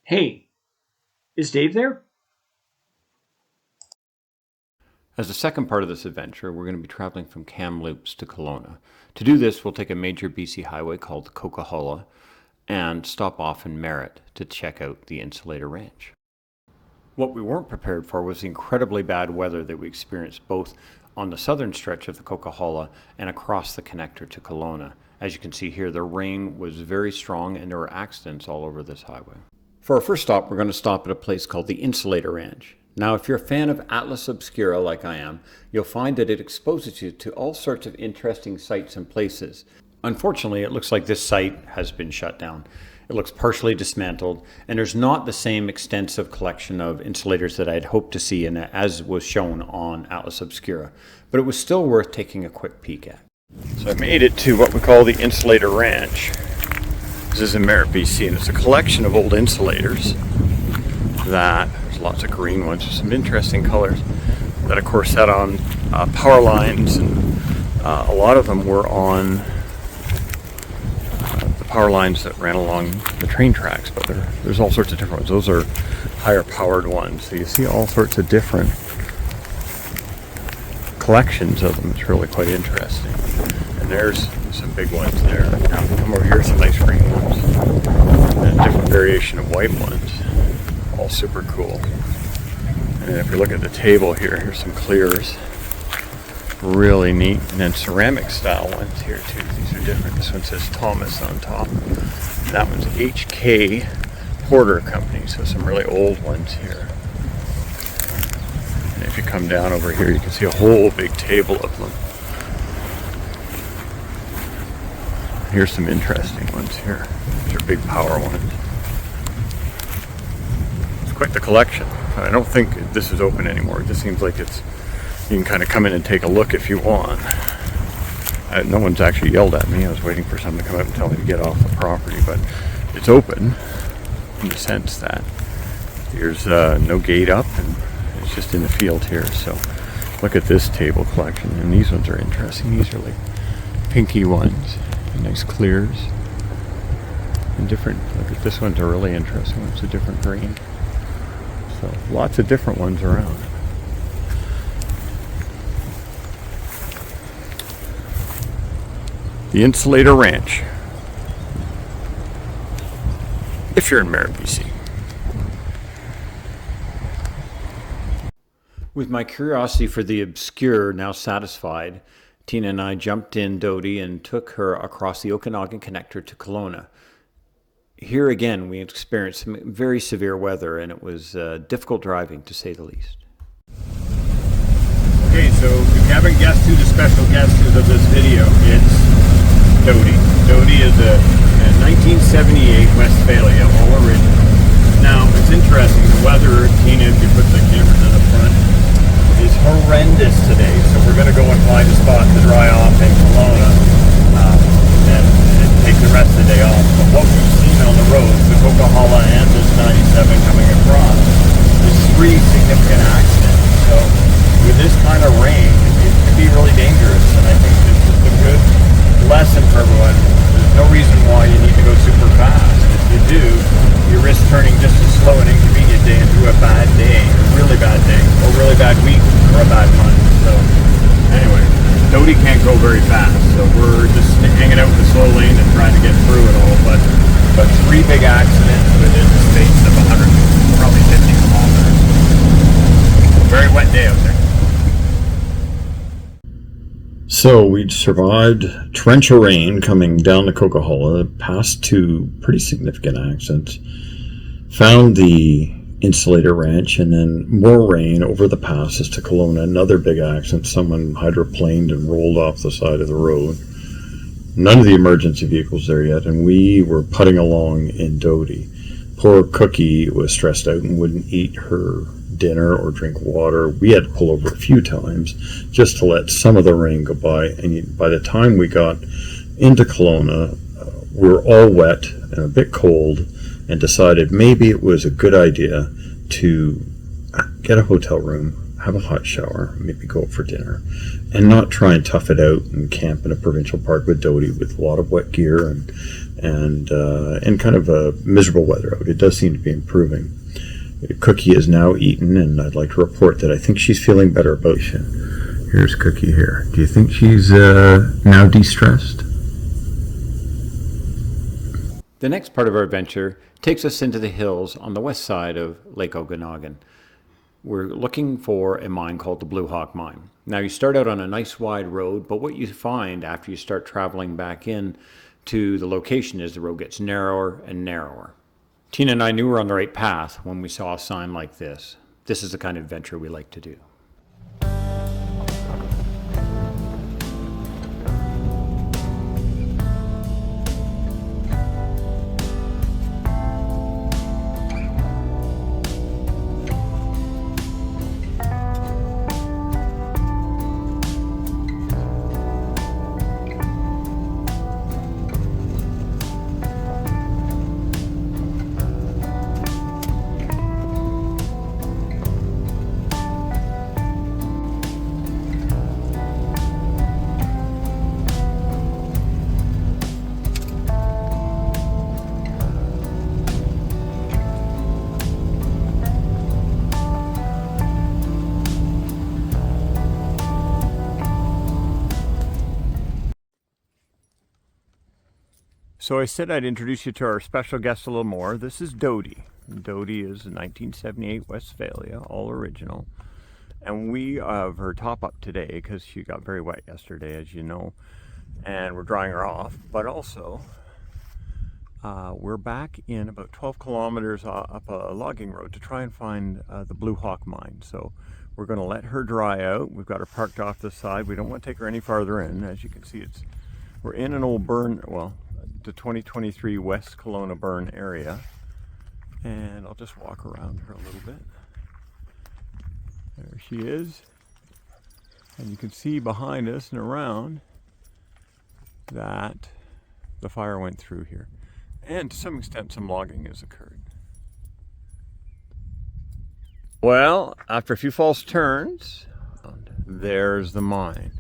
Hey, is Dave there? As the second part of this adventure, we're going to be traveling from Kamloops to Kelowna. To do this, we'll take a major BC highway called the Coquihalla and stop off in Merritt to check out the Insulator Ranch. What we weren't prepared for was the incredibly bad weather that we experienced both on the southern stretch of the Coquihalla and across the connector to Kelowna. As you can see here, the rain was very strong and there were accidents all over this highway. For our first stop, we're going to stop at a place called the Insulator Ranch. Now, if you're a fan of Atlas Obscura like I am, you'll find that it exposes you to all sorts of interesting sites and places. Unfortunately, it looks like this site has been shut down. It looks partially dismantled, and there's not the same extensive collection of insulators that I'd hoped to see in it, as was shown on Atlas Obscura. But it was still worth taking a quick peek at. So I made it to what we call the Insulator Ranch. This is in Merritt, BC, and it's a collection of old insulators that, there's lots of green ones with some interesting colors, that of course sat on power lines, and a lot of them were on the power lines that ran along the train tracks, but there's all sorts of different ones. Those are higher powered ones, so you see all sorts of different collections of them. It's really quite interesting. And there's some big ones there. Now come over here, some nice green ones, and a different variation of white ones. All super cool. And if you look at the table here, here's some clears. Really neat. And then ceramic style ones here too. These are different. This one says Thomas on top. And that one's HK Porter Company. So some really old ones here. And if you come down over here, you can see a whole big table of them. Here's some interesting ones here. These are big power ones. It's quite the collection. I don't think this is open anymore. It just seems like you can kind of come in and take a look if you want. No one's actually yelled at me. I was waiting for someone to come up and tell me to get off the property, but it's open in the sense that there's no gate up and it's just in the field here. So look at this table collection, and these ones are interesting. These are like pinky ones. Nice clears and different. Look at this one's a really interesting one. It's a different green. So lots of different ones around. The Insulator Ranch. If you're in Merritt, BC. With my curiosity for the obscure now satisfied, Tina and I jumped in Doty and took her across the Okanagan connector to Kelowna. Here again, we experienced some very severe weather, and it was difficult driving, to say the least. Okay, so if you haven't guessed who the special guest is of this video, it's Doty. Doty is a 1978 Westphalia, all original. Now, it's interesting, the weather, Tina, if you put the camera to the front, is horrendous today, so we're going to go and find a spot to dry off in Kelowna and take the rest of the day off. But what we've seen on the roads, the Coquihalla and this 97 coming across, is 3 significant accidents. So with this kind of rain, it can be really dangerous, and I think this is a good lesson for everyone. There's no reason why you need to go super fast. If you do, you risk turning just a slow and inconvenient day into a bad day, a really bad day, or a really bad week, or a bad month. So anyway, Doty can't go very fast, so we're just hanging out in the slow lane and trying to get through it all. But 3 big accidents within the space of 100, probably 50 kilometers. Very wet day out there. So we'd survived torrential rain coming down the Coquihalla, passed 2 pretty significant accidents, found the Insulator Ranch, and then more rain over the passes to Kelowna, another big accident. Someone hydroplaned and rolled off the side of the road. None of the emergency vehicles there yet, and we were putting along in Doty. Poor Cookie was stressed out and wouldn't eat her dinner or drink water. We had to pull over a few times just to let some of the rain go by, and by the time we got into Kelowna, we were all wet and a bit cold, and decided maybe it was a good idea to get a hotel room have a hot shower, maybe go out for dinner, and not try and tough it out and camp in a provincial park with Dodie with a lot of wet gear and kind of a miserable weather out. It does seem to be improving. Cookie is now eaten, and I'd like to report that I think she's feeling better about it. Here's Cookie here. Do you think she's now de-stressed? The next part of our adventure takes us into the hills on the west side of Lake Okanagan. We're looking for a mine called the Bluehawk mine. Now you start out on a nice wide road, but what you find after you start traveling back in to the location is the road gets narrower and narrower. Tina and I knew we were on the right path when we saw a sign like this. This is the kind of adventure we like to do. So I said I'd introduce you to our special guest a little more. This is Dodie. Dodie is a 1978 Westphalia, all original. And we have her top up today because she got very wet yesterday, as you know. And we're drying her off. But also, we're back in about 12 kilometers up a logging road to try and find the Bluehawk mine. So we're going to let her dry out. We've got her parked off the side. We don't want to take her any farther in. As you can see, we're in an old burn, well, the 2023 West Kelowna burn area, and I'll just walk around her a little bit. There she is, and you can see behind us and around that the fire went through here, and to some extent some logging has occurred. Well, after a few false turns, there's the mine.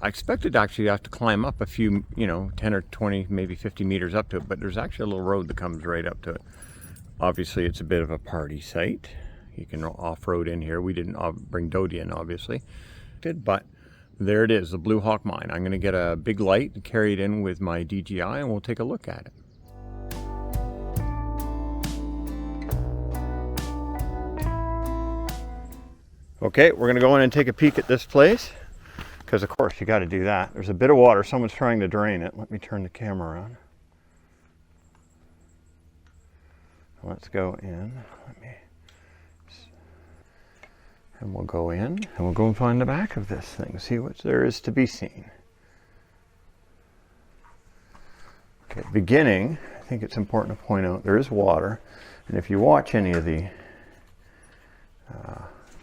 I expected to actually have to climb up a few, 10 or 20, maybe 50 meters up to it, but there's actually a little road that comes right up to it. Obviously, it's a bit of a party site. You can off-road in here. We didn't bring Dodie in, obviously. But there it is, the Bluehawk mine. I'm going to get a big light and carry it in with my DJI, and we'll take a look at it. Okay, we're going to go in and take a peek at this place. Because of course you got to do that. There's a bit of water. Someone's trying to drain it. Let me turn the camera around. Let's go in. And we'll go in and we'll go and find the back of this thing. See what there is to be seen. Okay, beginning, I think it's important to point out there is water. And if you watch any of the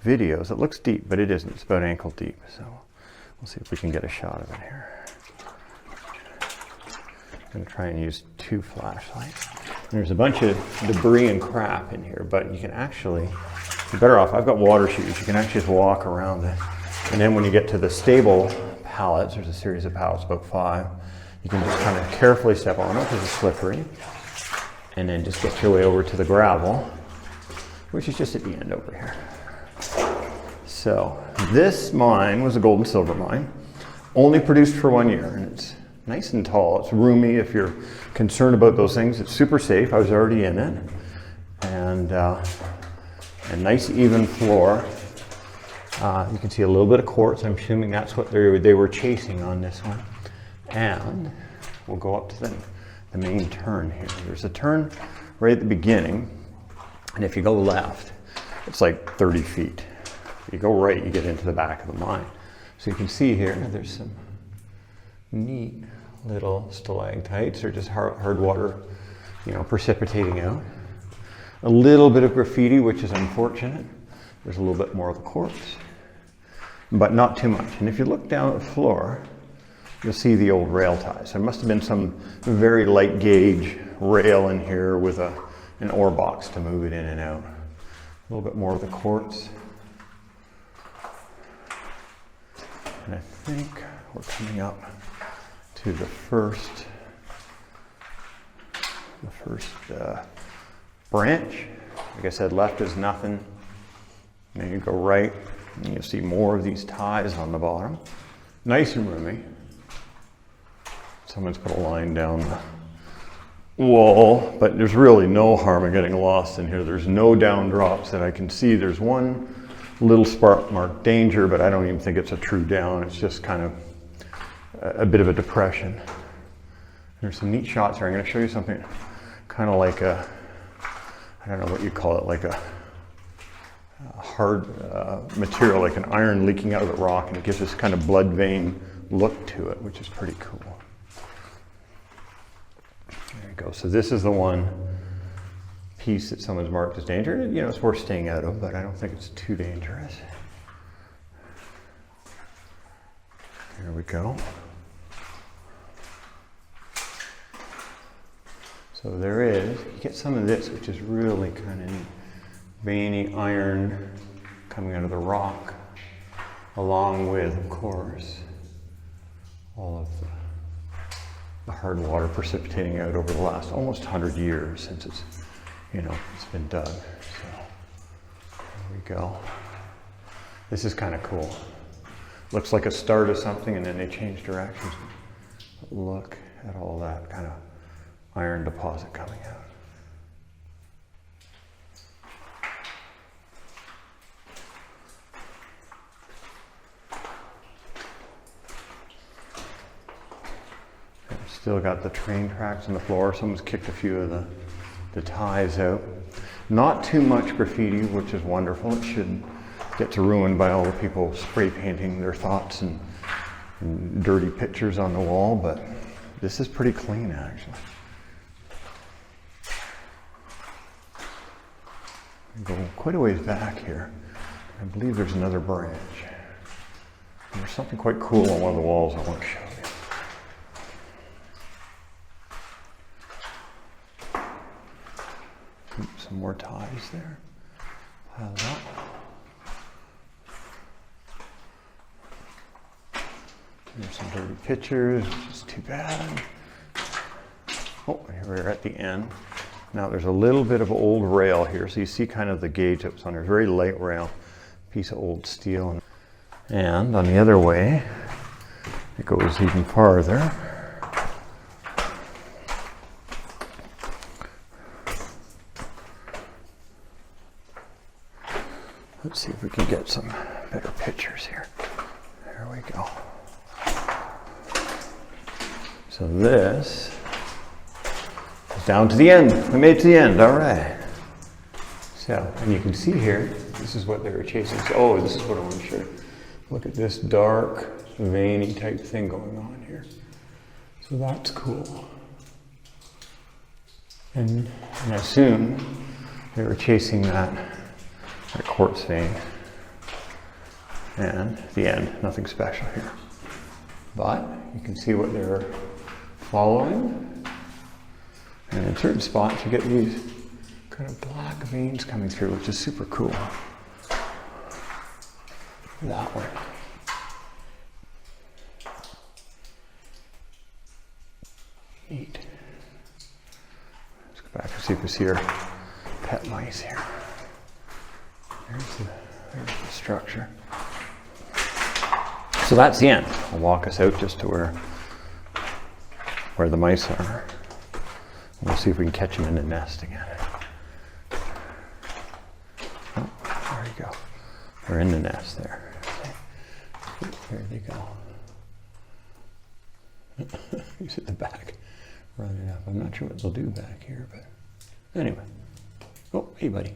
videos, it looks deep, but it isn't. It's about ankle deep. So we'll see if we can get a shot of it here. I'm going to try and use 2 flashlights. There's a bunch of debris and crap in here, but you can actually, you're better off, I've got water shoes, you can actually just walk around it. And then when you get to the stable pallets, there's a series of pallets, about 5, you can just kind of carefully step on it because it's slippery. And then just get your way over to the gravel, which is just at the end over here. So this mine was a gold and silver mine, only produced for 1 year, and it's nice and tall. It's roomy if you're concerned about those things. It's super safe. I was already in it, and a nice even floor. You can see a little bit of quartz. I'm assuming that's what they were chasing on this one. And we'll go up to the main turn here. There's a turn right at the beginning, and if you go left, it's like 30 feet. If you go right, you get into the back of the mine. So you can see here, there's some neat little stalactites or just hard water, precipitating out. A little bit of graffiti, which is unfortunate. There's a little bit more of the quartz, but not too much. And if you look down at the floor, you'll see the old rail ties. There must have been some very light gauge rail in here with an ore box to move it in and out. A little bit more of the quartz. And I think we're coming up to the first branch. Like I said, left is nothing. Then you go right, and you'll see more of these ties on the bottom. Nice and roomy. Someone's put a line down the wall, but there's really no harm in getting lost in here. There's no down drops that I can see. There's one little spark mark danger, but I don't even think it's a true down. It's just kind of a bit of a depression. There's some neat shots here. I'm going to show you something kind of like a, I don't know what you call it, like a hard material, like an iron leaking out of the rock, and it gives this kind of blood vein look to it, which is pretty cool. There you go. So this is the one piece that someone's marked as danger. You know, it's worth staying out of, but I don't think it's too dangerous. There we go. So there is, you get some of this, which is really kind of neat. Veiny iron coming out of the rock, along with, of course, all of the hard water precipitating out over the last almost 100 years since it's, you know, it's been dug. So there we go. This is kind of cool. Looks like a start of something, and then they change directions. But look at all that kind of iron deposit coming out. Still got the train tracks on the floor. Someone's kicked a few of the ties out. Not too much graffiti, which is wonderful. It shouldn't get ruined by all the people spray painting their thoughts and dirty pictures on the wall, but this is pretty clean actually. Go quite a ways back here. I believe there's another branch. And there's something quite cool on one of the walls I want to show you. Some more ties there. Piled up. There's some dirty pictures, which is too bad. Oh, here we're at the end. Now there's a little bit of old rail here, so you see kind of the gauge that was on there. Very light rail, piece of old steel. And on the other way, it goes even farther. Let's see if we can get some better pictures here. There we go. So this is down to the end. We made it to the end, all right. So, and you can see here, this is what they were chasing. So, oh, this is what I want to show you. Look at this dark, veiny type thing going on here. So that's cool. And I assume they were chasing that quartz vein. And at the end, nothing special here. But you can see what they're following. And in certain spots, you get these kind of black veins coming through, which is super cool. That one. Neat. Let's go back and see if we see our pet mice here. There's the structure. So that's the end. I'll walk us out just to where the mice are. We'll see if we can catch them in the nest again. Oh, there you go. They're in the nest there. There they go. He's at the back, running up. I'm not sure what they'll do back here, but anyway. Oh, hey, buddy.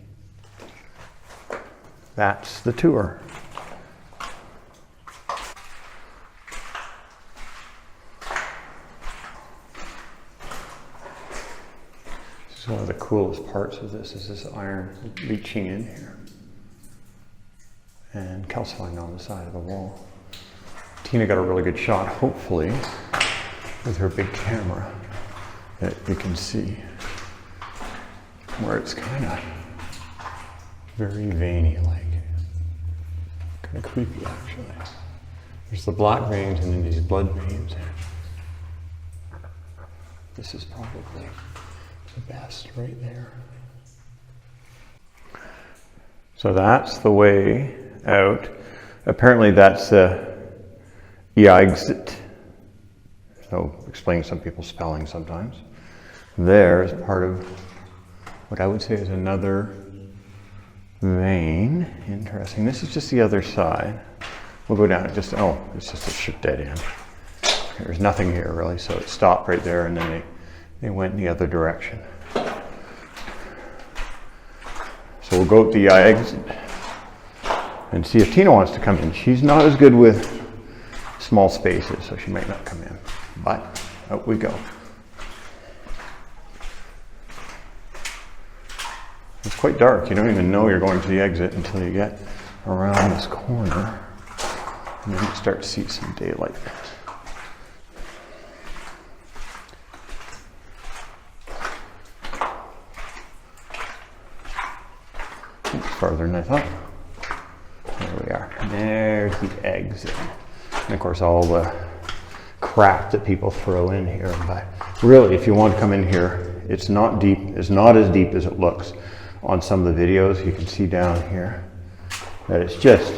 That's the tour. This is one of the coolest parts of this, is this iron leaching in here and calcifying on the side of the wall. Tina got a really good shot, hopefully, with her big camera that you can see where it's kind of very veiny like. Kind of creepy, actually. There's the black veins and then these blood veins. This is probably the best right there. So that's the way out. Apparently that's the exit. So explain some people's spelling sometimes. There is part of what I would say is another vein. Interesting. This is just the other side. We'll go down. It's just a dead end. There's nothing here really, so it stopped right there, and then they went in the other direction. So we'll go up the exit and see if Tina wants to come in. She's not as good with small spaces, so she might not come in. But out we go. It's quite dark. You don't even know you're going to the exit until you get around this corner. And then you start to see some daylight. It's farther than I thought. There we are. There's the exit. And of course all the crap that people throw in here. But really, if you want to come in here, it's not deep. It's not as deep as it looks on some of the videos. You can see down here that it's just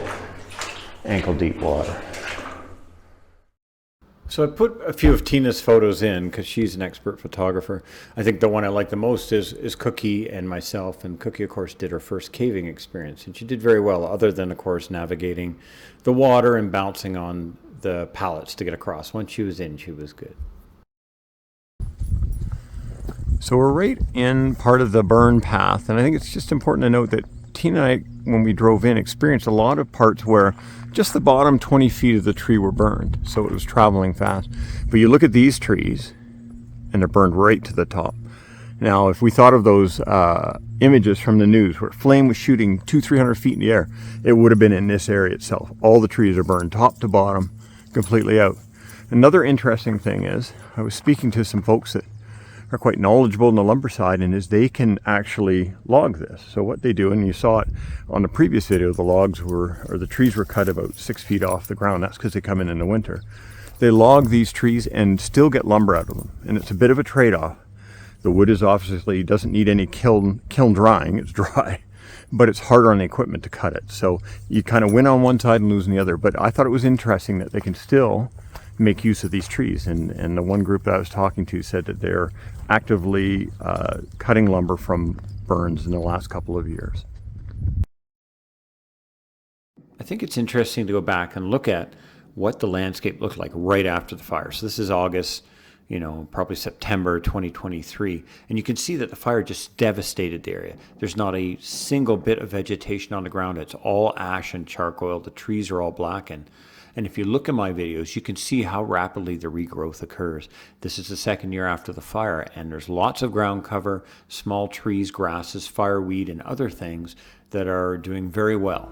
ankle deep water. So I put a few of Tina's photos in because she's an expert photographer. I think the one I like the most is Cookie and myself. And Cookie, of course, did her first caving experience. And she did very well, other than, of course, navigating the water and bouncing on the pallets to get across. Once she was in, she was good. So we're right in part of the burn path. And I think it's just important to note that Tina and I, when we drove in, experienced a lot of parts where just the bottom 20 feet of the tree were burned. So it was traveling fast. But you look at these trees and they're burned right to the top. Now, if we thought of those images from the news where flame was shooting 200-300 feet in the air, it would have been in this area itself. All the trees are burned top to bottom, completely out. Another interesting thing is, I was speaking to some folks that are quite knowledgeable in the lumber side, and is they can actually log this. So what they do, and you saw it on the previous video, the trees were cut about 6 feet off the ground. That's because they come in the winter. They log these trees and still get lumber out of them. And it's a bit of a trade-off. The wood is obviously doesn't need any kiln drying, it's dry, but it's harder on the equipment to cut it. So you kind of win on one side and lose on the other. But I thought it was interesting that they can still make use of these trees. And the one group that I was talking to said that they're actively cutting lumber from burns in the last couple of years. I think it's interesting to go back and look at what the landscape looked like right after the fire. So this is August, probably September 2023. And you can see that the fire just devastated the area. There's not a single bit of vegetation on the ground. It's all ash and charcoal. The trees are all blackened. And if you look at my videos, you can see how rapidly the regrowth occurs. This is the second year after the fire, and there's lots of ground cover, small trees, grasses, fireweed, and other things that are doing very well.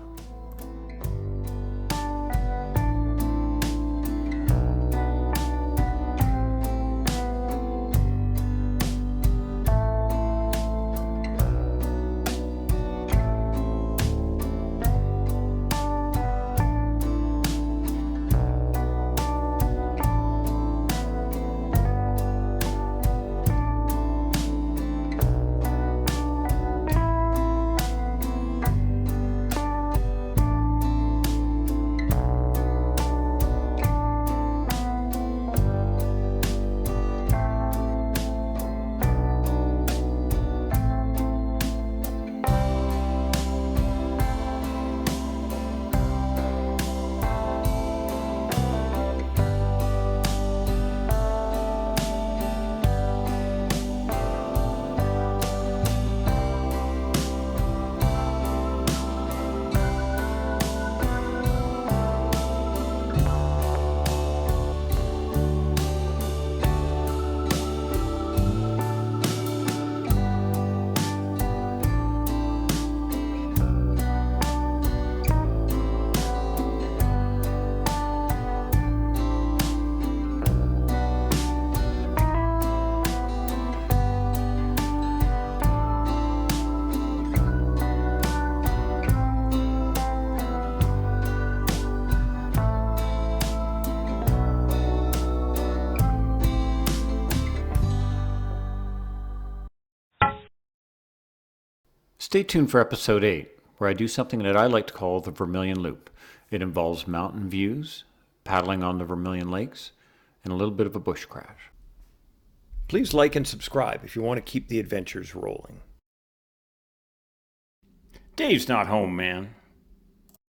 Stay tuned for episode 8, where I do something that I like to call the Vermilion Loop. It involves mountain views, paddling on the Vermilion Lakes, and a little bit of a bush crash. Please like and subscribe if you want to keep the adventures rolling. Dave's not home, man.